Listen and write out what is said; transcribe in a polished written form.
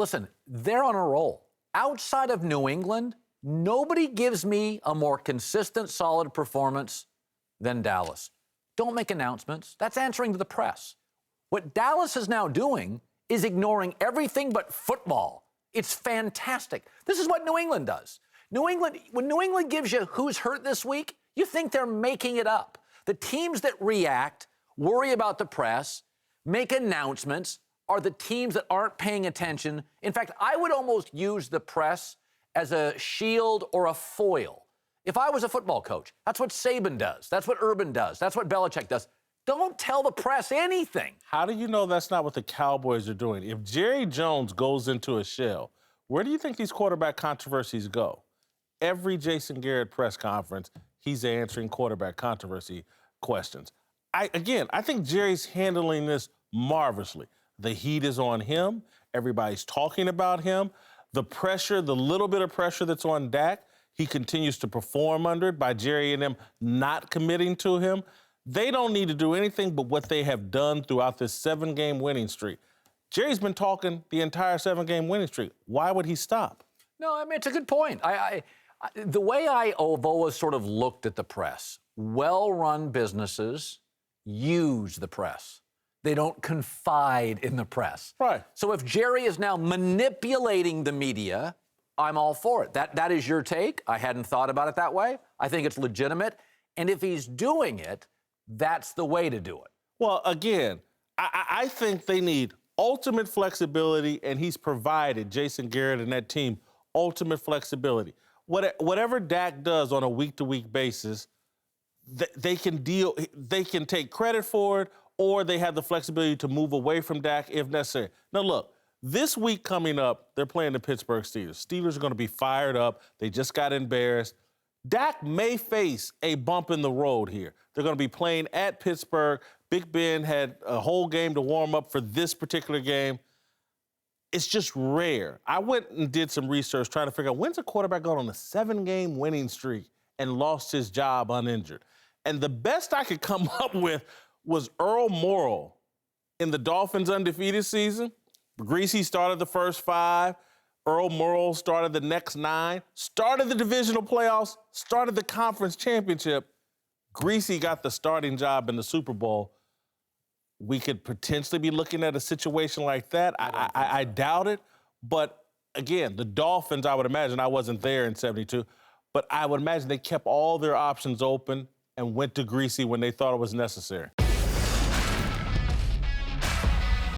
Listen, they're on a roll. Outside of New England, nobody gives me a more consistent, solid performance than Dallas. Don't make announcements. That's answering to the press. What Dallas is now doing is ignoring everything but football. It's fantastic. This is what New England does. When New England gives you who's hurt this week, you think they're making it up. The teams that react, worry about the press, make announcements, are the teams that aren't paying attention. In fact, I would almost use the press as a shield or a foil. If I was a football coach, that's what Saban does. That's what Urban does. That's what Belichick does. Don't tell the press anything. How do you know that's not what the Cowboys are doing? If Jerry Jones goes into a shell, where do you think these quarterback controversies go? Every Jason Garrett press conference, he's answering quarterback controversy questions. I think Jerry's handling this marvelously. The heat is on him. Everybody's talking about him. The pressure, the little bit of pressure that's on Dak, he continues to perform under it by Jerry and them not committing to him. They don't need to do anything but what they have done throughout this 7-game winning streak. Jerry's been talking the entire 7-game winning streak. Why would he stop? No, I mean, it's a good point. The way I've always sort of looked at the press, well-run businesses use the press. They don't confide in the press. Right. So if Jerry is now manipulating the media, I'm all for it. That is your take. I hadn't thought about it that way. I think it's legitimate. And if he's doing it, that's the way to do it. Well, again, I think they need ultimate flexibility, and he's provided Jason Garrett and that team ultimate flexibility. Whatever Dak does on a week-to-week basis, they can take credit for it, or they have the flexibility to move away from Dak if necessary. Now, look, this week coming up, they're playing the Pittsburgh Steelers. Steelers are going to be fired up. They just got embarrassed. Dak may face a bump in the road here. They're going to be playing at Pittsburgh. Big Ben had a whole game to warm up for this particular game. It's just rare. I went and did some research trying to figure out when's a quarterback gone on a 7-game winning streak and lost his job uninjured. And the best I could come up with was Earl Morrall in the Dolphins' undefeated season. Greasy started the first 5. Earl Morrall started the next 9, started the divisional playoffs, started the conference championship. Greasy got the starting job in the Super Bowl. We could potentially be looking at a situation like that. I doubt it. But, again, the Dolphins, I would imagine, I wasn't there in 72, but I would imagine they kept all their options open and went to Greasy when they thought it was necessary.